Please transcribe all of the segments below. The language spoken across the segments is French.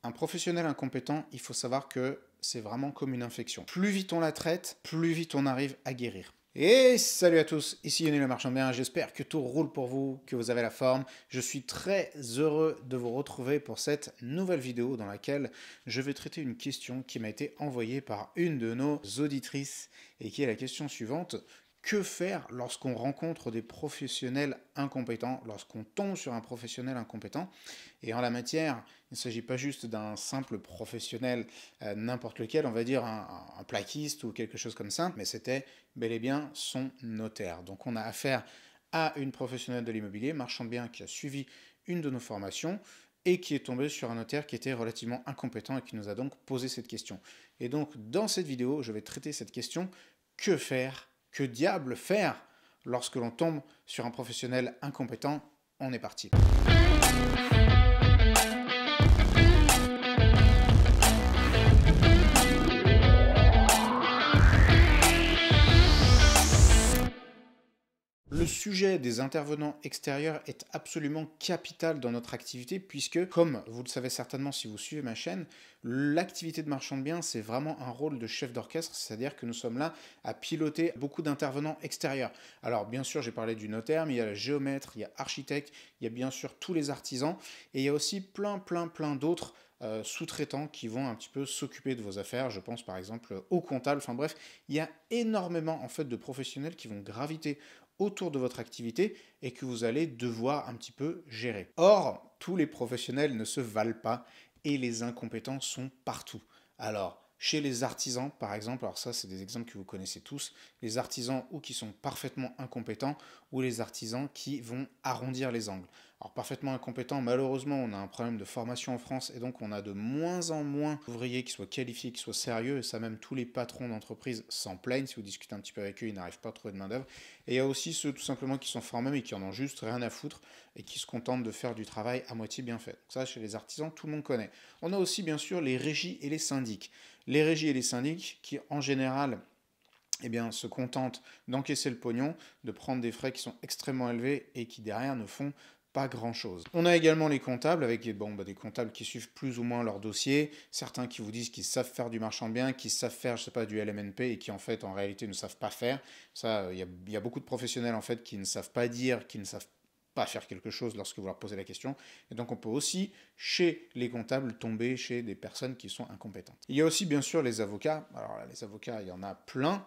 Un professionnel incompétent, il faut savoir que c'est vraiment comme une infection. Plus vite on la traite, plus vite on arrive à guérir. Et salut à tous, ici Yannick le marchand de biens, j'espère que tout roule pour vous, que vous avez la forme. Je suis très heureux de vous retrouver pour cette nouvelle vidéo dans laquelle je vais traiter une question qui m'a été envoyée par une de nos auditrices et qui est la question suivante. Que faire lorsqu'on rencontre des professionnels incompétents, lorsqu'on tombe sur un professionnel incompétent? Et en la matière, il ne s'agit pas juste d'un simple professionnel, n'importe lequel, on va dire un plaquiste ou quelque chose comme ça, mais c'était bel et bien son notaire. Donc on a affaire à une professionnelle de l'immobilier, marchand de biens, qui a suivi une de nos formations et qui est tombé sur un notaire qui était relativement incompétent et qui nous a donc posé cette question. Et donc dans cette vidéo, je vais traiter cette question: que faire? Que diable faire lorsque l'on tombe sur un professionnel incompétent? On est parti. Le sujet des intervenants extérieurs est absolument capital dans notre activité puisque, comme vous le savez certainement si vous suivez ma chaîne, l'activité de marchand de biens, c'est vraiment un rôle de chef d'orchestre, c'est-à-dire que nous sommes là à piloter beaucoup d'intervenants extérieurs. Alors bien sûr, j'ai parlé du notaire, mais il y a le géomètre, il y a architecte, il y a bien sûr tous les artisans, et il y a aussi plein d'autres sous-traitants qui vont un petit peu s'occuper de vos affaires. Je pense par exemple au comptable. Enfin bref, il y a énormément en fait de professionnels qui vont graviter autour de votre activité et que vous allez devoir un petit peu gérer. Or, tous les professionnels ne se valent pas et les incompétents sont partout. Alors, chez les artisans, par exemple, alors ça, c'est des exemples que vous connaissez tous, les artisans ou qui sont parfaitement incompétents ou les artisans qui vont arrondir les angles. Alors, parfaitement incompétents, malheureusement, on a un problème de formation en France et donc on a de moins en moins d'ouvriers qui soient qualifiés, qui soient sérieux, et ça même tous les patrons d'entreprise s'en plaignent. Si vous discutez un petit peu avec eux, ils n'arrivent pas à trouver de main-d'œuvre. Et il y a aussi ceux tout simplement qui sont formés mais qui en ont juste rien à foutre et qui se contentent de faire du travail à moitié bien fait. Donc ça, chez les artisans, tout le monde connaît. On a aussi bien sûr les régies et les syndics. Les régies et les syndics qui, en général, eh bien, se contentent d'encaisser le pognon, de prendre des frais qui sont extrêmement élevés et qui derrière ne font pas grand-chose. On a également les comptables avec des comptables qui suivent plus ou moins leur dossier, certains qui vous disent qu'ils savent faire du marchand de biens, qui savent faire, je sais pas, du LMNP et qui en fait, en réalité, ne savent pas faire. Ça, il y a beaucoup de professionnels en fait qui ne savent pas dire, qui ne savent pas faire quelque chose lorsque vous leur posez la question. Et donc on peut aussi, chez les comptables, tomber chez des personnes qui sont incompétentes. Il y a aussi bien sûr les avocats. Alors là, les avocats, il y en a plein.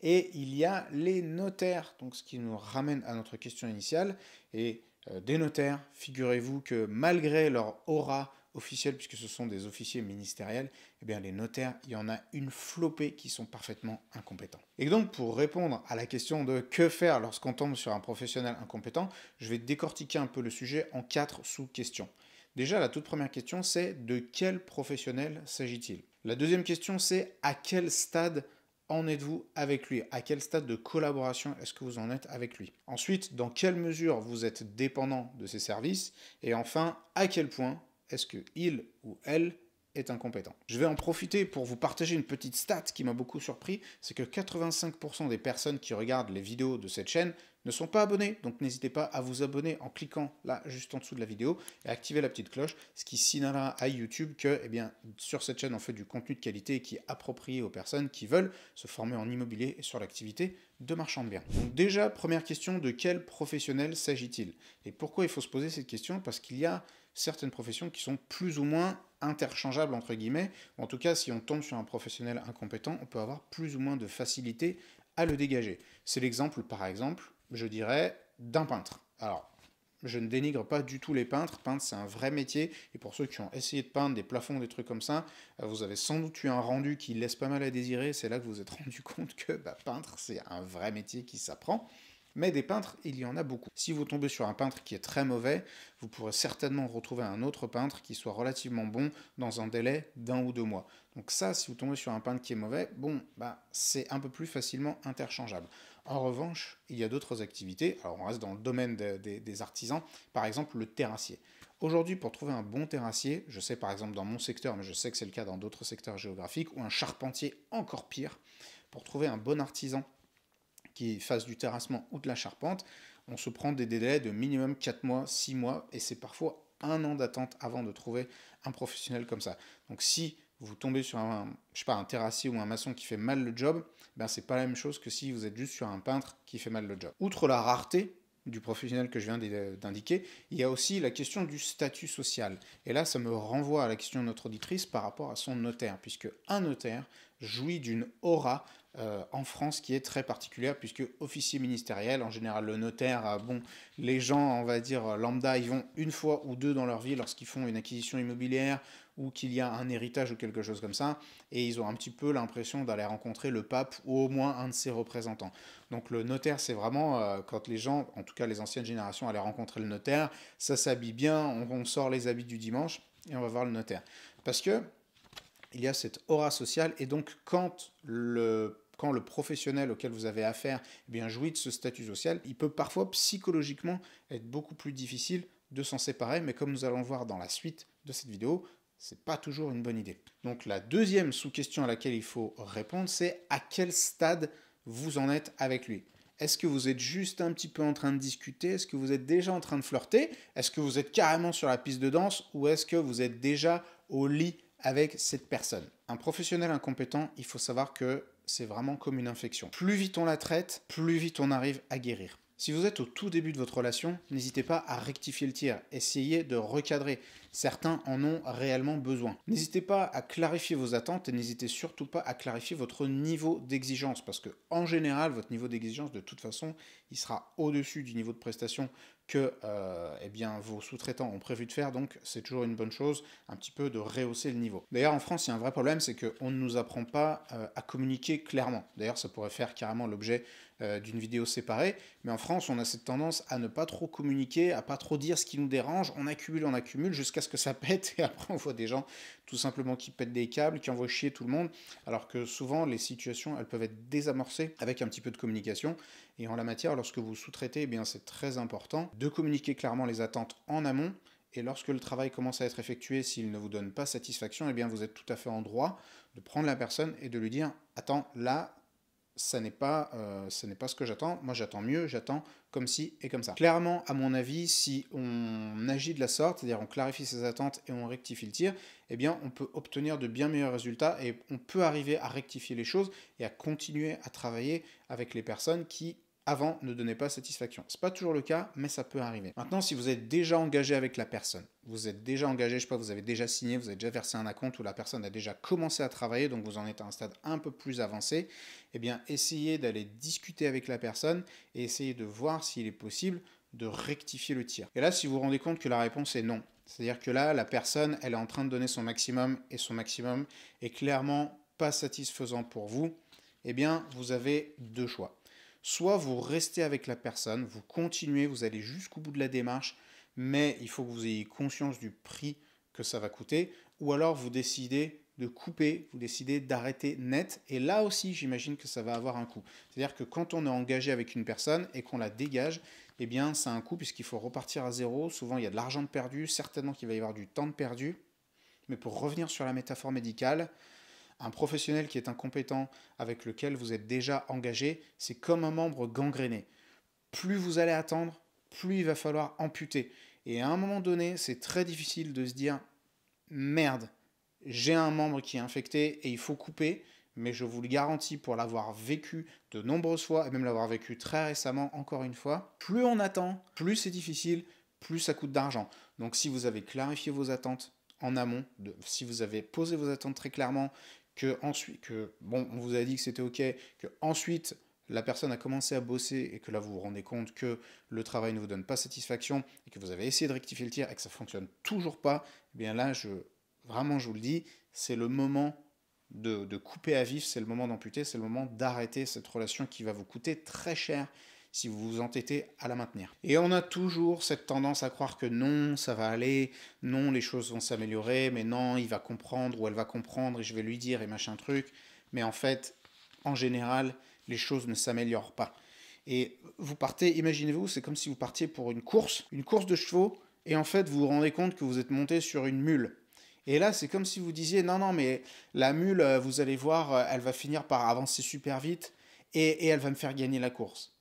Et il y a les notaires, donc ce qui nous ramène à notre question initiale. Et des notaires, figurez-vous que malgré leur aura officielle, puisque ce sont des officiers ministériels, eh bien les notaires, il y en a une flopée qui sont parfaitement incompétents. Et donc pour répondre à la question de que faire lorsqu'on tombe sur un professionnel incompétent, je vais décortiquer un peu le sujet en 4 sous-questions. Déjà, la toute première question, c'est de quel professionnel s'agit-il? La deuxième question, c'est à quel stade en êtes-vous avec lui? À quel stade de collaboration est-ce que vous en êtes avec lui? Ensuite, dans quelle mesure vous êtes dépendant de ses services? Et enfin, à quel point est-ce que il ou elle est incompétent? Je vais en profiter pour vous partager une petite stat qui m'a beaucoup surpris, c'est que 85% des personnes qui regardent les vidéos de cette chaîne ne sont pas abonnés, donc n'hésitez pas à vous abonner en cliquant là juste en dessous de la vidéo et activer la petite cloche, ce qui signalera à YouTube que eh bien, sur cette chaîne on fait du contenu de qualité qui est approprié aux personnes qui veulent se former en immobilier et sur l'activité de marchand de biens. Donc déjà, première question, de quel professionnel s'agit-il? Et pourquoi il faut se poser cette question? Parce qu'il y a certaines professions qui sont plus ou moins interchangeables entre guillemets, ou en tout cas si on tombe sur un professionnel incompétent, on peut avoir plus ou moins de facilité à le dégager. C'est l'exemple par exemple, je dirais, d'un peintre. Alors, je ne dénigre pas du tout les peintres. Peindre, c'est un vrai métier. Et pour ceux qui ont essayé de peindre des plafonds, des trucs comme ça, vous avez sans doute eu un rendu qui laisse pas mal à désirer. C'est là que vous vous êtes rendu compte que peindre, c'est un vrai métier qui s'apprend. Mais des peintres, il y en a beaucoup. Si vous tombez sur un peintre qui est très mauvais, vous pourrez certainement retrouver un autre peintre qui soit relativement bon dans un délai d'1 ou 2 mois. Donc ça, si vous tombez sur un peintre qui est mauvais, c'est un peu plus facilement interchangeable. En revanche, il y a d'autres activités. Alors on reste dans le domaine des artisans. Par exemple, le terrassier. Aujourd'hui, pour trouver un bon terrassier, je sais par exemple dans mon secteur, mais je sais que c'est le cas dans d'autres secteurs géographiques, ou un charpentier encore pire, pour trouver un bon artisan qui fasse du terrassement ou de la charpente, on se prend des délais de minimum 4 mois, 6 mois, et c'est parfois 1 an d'attente avant de trouver un professionnel comme ça. Donc si vous tombez sur un terrassier ou un maçon qui fait mal le job, ben c'est pas la même chose que si vous êtes juste sur un peintre qui fait mal le job. Outre la rareté du professionnel que je viens d'indiquer, il y a aussi la question du statut social. Et là, ça me renvoie à la question de notre auditrice par rapport à son notaire, puisque un notaire jouit d'une aura en France qui est très particulière, puisque officier ministériel, en général le notaire, bon, les gens, on va dire lambda, ils vont une fois ou deux dans leur vie lorsqu'ils font une acquisition immobilière ou qu'il y a un héritage ou quelque chose comme ça, et ils ont un petit peu l'impression d'aller rencontrer le pape ou au moins un de ses représentants. Donc le notaire, c'est vraiment, quand les gens, en tout cas les anciennes générations, allaient rencontrer le notaire, ça s'habille bien, on sort les habits du dimanche et on va voir le notaire. Parce que il y a cette aura sociale, et donc quand le professionnel auquel vous avez affaire jouit de ce statut social, il peut parfois psychologiquement être beaucoup plus difficile de s'en séparer, mais comme nous allons le voir dans la suite de cette vidéo, c'est pas toujours une bonne idée. Donc la deuxième sous-question à laquelle il faut répondre, c'est à quel stade vous en êtes avec lui. Est-ce que vous êtes juste un petit peu en train de discuter? Est-ce que vous êtes déjà en train de flirter? Est-ce que vous êtes carrément sur la piste de danse? Ou est-ce que vous êtes déjà au lit avec cette personne? Un professionnel incompétent, il faut savoir que c'est vraiment comme une infection. Plus vite on la traite, plus vite on arrive à guérir. Si vous êtes au tout début de votre relation, n'hésitez pas à rectifier le tir. Essayez de recadrer. Certains en ont réellement besoin. N'hésitez pas à clarifier vos attentes et n'hésitez surtout pas à clarifier votre niveau d'exigence, parce que en général, votre niveau d'exigence, de toute façon, il sera au-dessus du niveau de prestation que vos sous-traitants ont prévu de faire, donc c'est toujours une bonne chose, un petit peu de rehausser le niveau. D'ailleurs, en France, il y a un vrai problème, c'est qu'on ne nous apprend pas à communiquer clairement. D'ailleurs, ça pourrait faire carrément l'objet d'une vidéo séparée, mais en France, on a cette tendance à ne pas trop communiquer, à pas trop dire ce qui nous dérange, on accumule jusqu'à ce que ça pète, et après on voit des gens tout simplement qui pètent des câbles, qui envoient chier tout le monde, alors que souvent les situations, elles peuvent être désamorcées avec un petit peu de communication. Et en la matière, lorsque vous sous-traitez, c'est très important de communiquer clairement les attentes en amont, et lorsque le travail commence à être effectué, s'il ne vous donne pas satisfaction, vous êtes tout à fait en droit de prendre la personne et de lui dire « Attends, là, ce n'est pas ce que j'attends, moi j'attends mieux, j'attends comme ci et comme ça ». Clairement, à mon avis, si on agit de la sorte, c'est-à-dire on clarifie ses attentes et on rectifie le tir, on peut obtenir de bien meilleurs résultats et on peut arriver à rectifier les choses et à continuer à travailler avec les personnes qui avant ne donnaient pas satisfaction. Ce n'est pas toujours le cas, mais ça peut arriver. Maintenant, si vous êtes déjà engagé avec la personne, vous êtes déjà engagé, vous avez déjà signé, vous avez déjà versé un acompte, ou la personne a déjà commencé à travailler, donc vous en êtes à un stade un peu plus avancé, essayez d'aller discuter avec la personne et essayez de voir s'il est possible de rectifier le tir. Et là, si vous vous rendez compte que la réponse est non, c'est-à-dire que là, la personne, elle est en train de donner son maximum et son maximum est clairement pas satisfaisant pour vous, vous avez deux choix. Soit vous restez avec la personne, vous continuez, vous allez jusqu'au bout de la démarche, mais il faut que vous ayez conscience du prix que ça va coûter, ou alors vous décidez de couper, vous décidez d'arrêter net, et là aussi j'imagine que ça va avoir un coût. C'est-à-dire que quand on est engagé avec une personne et qu'on la dégage, ça a un coût puisqu'il faut repartir à zéro, souvent il y a de l'argent de perdu, certainement qu'il va y avoir du temps de perdu, mais pour revenir sur la métaphore médicale, un professionnel qui est incompétent avec lequel vous êtes déjà engagé, c'est comme un membre gangréné. Plus vous allez attendre, plus il va falloir amputer. Et à un moment donné, c'est très difficile de se dire « Merde, j'ai un membre qui est infecté et il faut couper », mais je vous le garantis pour l'avoir vécu de nombreuses fois, et même l'avoir vécu très récemment encore une fois, plus on attend, plus c'est difficile, plus ça coûte d'argent. Donc si vous avez clarifié vos attentes en amont, si vous avez posé vos attentes très clairement, on vous a dit que c'était ok, que ensuite la personne a commencé à bosser et que là vous vous rendez compte que le travail ne vous donne pas satisfaction et que vous avez essayé de rectifier le tir et que ça ne fonctionne toujours pas, là je vous le dis, c'est le moment de couper à vif, c'est le moment d'amputer, c'est le moment d'arrêter cette relation qui va vous coûter très cher si vous vous entêtez à la maintenir. Et on a toujours cette tendance à croire que non, ça va aller, non, les choses vont s'améliorer, mais non, il va comprendre ou elle va comprendre et je vais lui dire et machin truc. Mais en fait, en général, les choses ne s'améliorent pas. Et vous partez, imaginez-vous, c'est comme si vous partiez pour une course de chevaux, et en fait, vous vous rendez compte que vous êtes monté sur une mule. Et là, c'est comme si vous disiez, non, mais la mule, vous allez voir, elle va finir par avancer super vite, et elle va me faire gagner la course.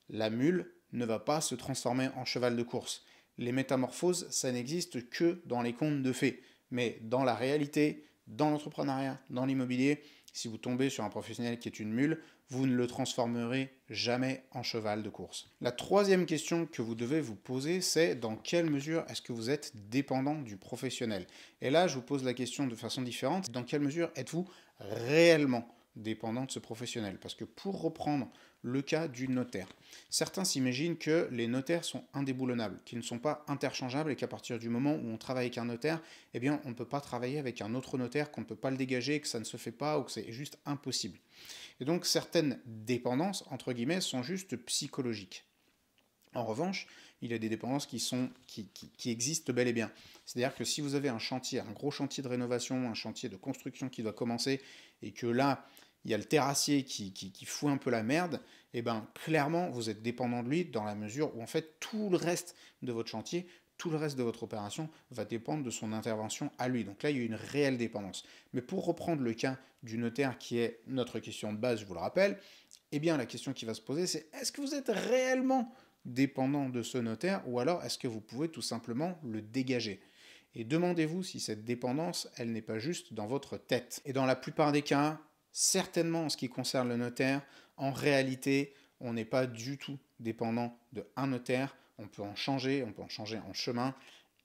La mule ne va pas se transformer en cheval de course. Les métamorphoses, ça n'existe que dans les contes de fées. Mais dans la réalité, dans l'entrepreneuriat, dans l'immobilier, si vous tombez sur un professionnel qui est une mule, vous ne le transformerez jamais en cheval de course. La troisième question que vous devez vous poser, c'est dans quelle mesure est-ce que vous êtes dépendant du professionnel? Et là, je vous pose la question de façon différente. Dans quelle mesure êtes-vous réellement dépendant de ce professionnel? Parce que pour reprendre le cas du notaire, certains s'imaginent que les notaires sont indéboulonnables, qu'ils ne sont pas interchangeables et qu'à partir du moment où on travaille avec un notaire, eh bien, on ne peut pas travailler avec un autre notaire, qu'on ne peut pas le dégager, que ça ne se fait pas ou que c'est juste impossible. Et donc certaines dépendances, entre guillemets, sont juste psychologiques. En revanche, il y a des dépendances qui existent bel et bien. C'est-à-dire que si vous avez un chantier, un gros chantier de rénovation, un chantier de construction qui doit commencer, et que là, il y a le terrassier qui fout un peu la merde, et bien clairement, vous êtes dépendant de lui dans la mesure où en fait tout le reste de votre chantier, tout le reste de votre opération va dépendre de son intervention à lui. Donc là, il y a une réelle dépendance. Mais pour reprendre le cas du notaire qui est notre question de base, je vous le rappelle, eh bien la question qui va se poser, c'est est-ce que vous êtes réellement dépendant de ce notaire ou alors est-ce que vous pouvez tout simplement le dégager? Et demandez-vous si cette dépendance, elle n'est pas juste dans votre tête. Et dans la plupart des cas, certainement en ce qui concerne le notaire, en réalité, on n'est pas du tout dépendant d'un notaire. On peut en changer en chemin.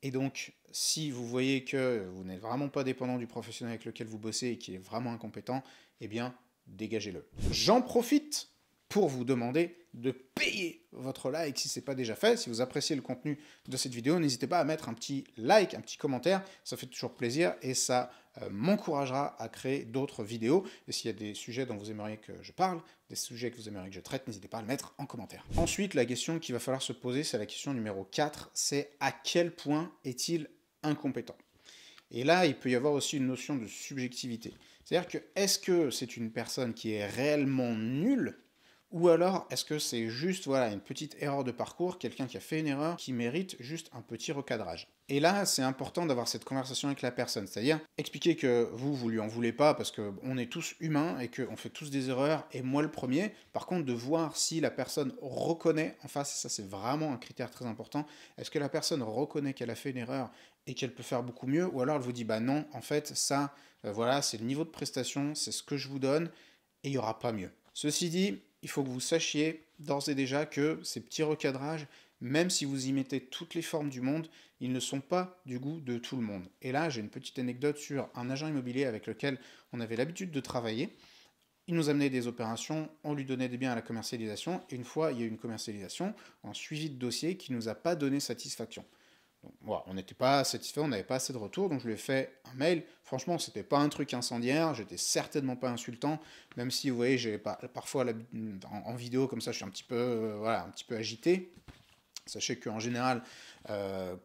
Et donc, si vous voyez que vous n'êtes vraiment pas dépendant du professionnel avec lequel vous bossez et qu'il est vraiment incompétent, eh bien, dégagez-le. J'en profite pour vous demander de payer votre like si ce n'est pas déjà fait. Si vous appréciez le contenu de cette vidéo, n'hésitez pas à mettre un petit like, un petit commentaire. Ça fait toujours plaisir et ça m'encouragera à créer d'autres vidéos. Et s'il y a des sujets dont vous aimeriez que je parle, des sujets que vous aimeriez que je traite, n'hésitez pas à le mettre en commentaire. Ensuite, la question qu'il va falloir se poser, c'est la question numéro 4, c'est à quel point est-il incompétent? Et là, il peut y avoir aussi une notion de subjectivité. C'est-à-dire que est-ce que c'est une personne qui est réellement nulle? Ou alors, est-ce que c'est juste voilà, une petite erreur de parcours, quelqu'un qui a fait une erreur qui mérite juste un petit recadrage? Et là, c'est important d'avoir cette conversation avec la personne, c'est-à-dire expliquer que vous lui en voulez pas parce qu'on est tous humains et qu'on fait tous des erreurs, et moi le premier. Par contre, de voir si la personne reconnaît en face, et ça c'est vraiment un critère très important, est-ce que la personne reconnaît qu'elle a fait une erreur et qu'elle peut faire beaucoup mieux, ou alors elle vous dit bah non, en fait, ça, voilà, c'est le niveau de prestation, c'est ce que je vous donne, et il n'y aura pas mieux. Ceci dit, il faut que vous sachiez d'ores et déjà que ces petits recadrages, même si vous y mettez toutes les formes du monde, ils ne sont pas du goût de tout le monde. Et là, j'ai une petite anecdote sur un agent immobilier avec lequel on avait l'habitude de travailler. Il nous amenait des opérations, on lui donnait des biens à la commercialisation, et une fois il y a eu une commercialisation, un suivi de dossier qui ne nous a pas donné satisfaction. Donc, voilà, on n'était pas satisfait, on n'avait pas assez de retours, donc je lui ai fait un mail. Franchement, c'était pas un truc incendiaire, j'étais certainement pas insultant, même si vous voyez, j'ai parfois en vidéo comme ça, je suis un petit peu, voilà, un petit peu agité. Sachez qu'en général,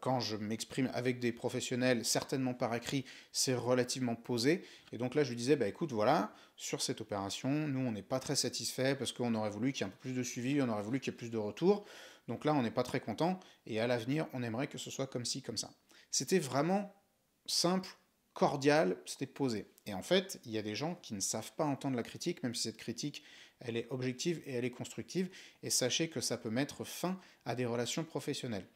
quand je m'exprime avec des professionnels, certainement par écrit, c'est relativement posé. Et donc là, je lui disais, bah écoute, voilà, sur cette opération, nous, on n'est pas très satisfait parce qu'on aurait voulu qu'il y ait un peu plus de suivi, on aurait voulu qu'il y ait plus de retours. Donc là, on n'est pas très content. Et à l'avenir, on aimerait que ce soit comme ci, comme ça. C'était vraiment simple, cordial, c'était posé. Et en fait, il y a des gens qui ne savent pas entendre la critique, même si cette critique, elle est objective et elle est constructive. Et sachez que ça peut mettre fin à des relations professionnelles.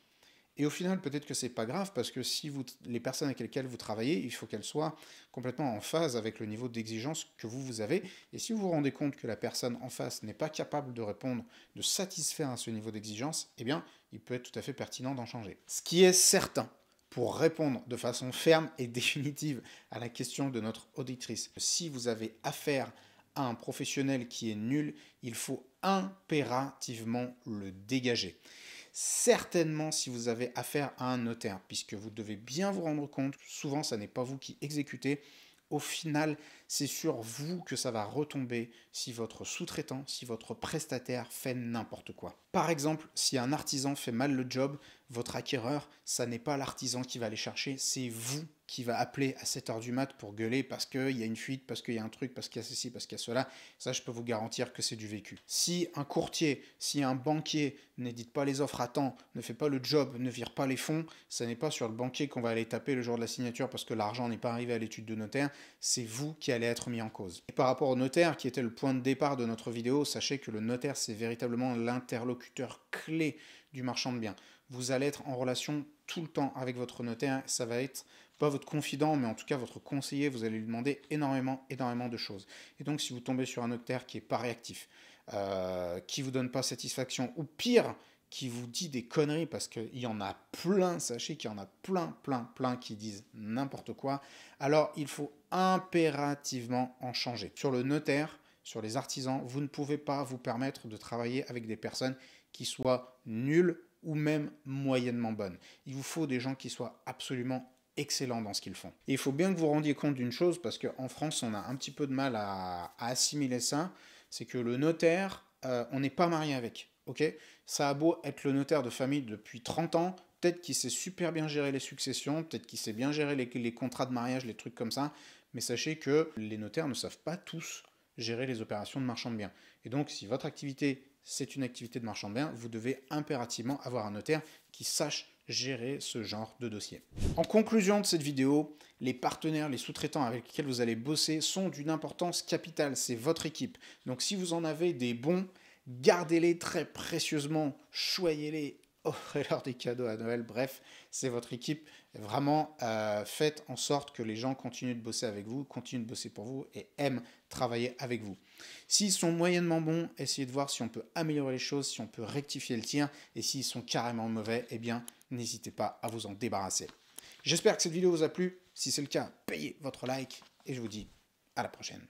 Et au final, peut-être que c'est pas grave, parce que si les personnes avec lesquelles vous travaillez, il faut qu'elles soient complètement en phase avec le niveau d'exigence que vous avez. Et si vous vous rendez compte que la personne en face n'est pas capable de répondre, de satisfaire à ce niveau d'exigence, eh bien, il peut être tout à fait pertinent d'en changer. Ce qui est certain, pour répondre de façon ferme et définitive à la question de notre auditrice, si vous avez affaire à un professionnel qui est nul, il faut impérativement le dégager. Certainement si vous avez affaire à un notaire, puisque vous devez bien vous rendre compte, souvent ça n'est pas vous qui exécutez, au final c'est sur vous que ça va retomber si votre sous-traitant, si votre prestataire fait n'importe quoi. Par exemple, si un artisan fait mal le job, votre acquéreur, ça n'est pas l'artisan qui va aller chercher, c'est vous qui va appeler à 7h du mat pour gueuler parce qu'il y a une fuite, parce qu'il y a un truc, parce qu'il y a ceci, parce qu'il y a cela. Ça, je peux vous garantir que c'est du vécu. Si un courtier, si un banquier n'édite pas les offres à temps, ne fait pas le job, ne vire pas les fonds, ça n'est pas sur le banquier qu'on va aller taper le jour de la signature parce que l'argent n'est pas arrivé à l'étude de notaire, c'est vous qui allez être mis en cause. Et par rapport au notaire, qui était le point de départ de notre vidéo, sachez que le notaire, c'est véritablement l'interlocuteur clé du marchand de biens. vous allez être en relation tout le temps avec votre notaire. Ça va être pas votre confident, mais en tout cas votre conseiller. Vous allez lui demander énormément de choses. Et donc, si vous tombez sur un notaire qui n'est pas réactif, qui vous donne pas satisfaction, ou pire, qui vous dit des conneries, parce qu'il y en a plein, sachez qu'il y en a plein qui disent n'importe quoi, alors il faut impérativement en changer. Sur le notaire, sur les artisans, vous ne pouvez pas vous permettre de travailler avec des personnes qui soient nulles ou même moyennement bonnes. Il vous faut des gens qui soient absolument excellents dans ce qu'ils font. Et il faut bien que vous rendiez compte d'une chose, parce qu'en France, on a un petit peu de mal à assimiler ça, c'est que le notaire, on n'est pas marié avec. Ok, ça a beau être le notaire de famille depuis 30 ans, peut-être qu'il sait super bien gérer les successions, peut-être qu'il sait bien gérer les contrats de mariage, les trucs comme ça, mais sachez que les notaires ne savent pas tous gérer les opérations de marchand de biens. Et donc, si votre activité, c'est une activité de marchand de biens, vous devez impérativement avoir un notaire qui sache gérer ce genre de dossier. En conclusion de cette vidéo, les partenaires, les sous-traitants avec lesquels vous allez bosser sont d'une importance capitale, c'est votre équipe. Donc si vous en avez des bons, gardez-les très précieusement, choyez-les, offrez-leur des cadeaux à Noël, bref, c'est votre équipe. Vraiment, faites en sorte que les gens continuent de bosser avec vous, continuent de bosser pour vous et aiment travailler avec vous. S'ils sont moyennement bons, essayez de voir si on peut améliorer les choses, si on peut rectifier le tir, et s'ils sont carrément mauvais, eh bien, n'hésitez pas à vous en débarrasser. J'espère que cette vidéo vous a plu. Si c'est le cas, payez votre like, et je vous dis à la prochaine.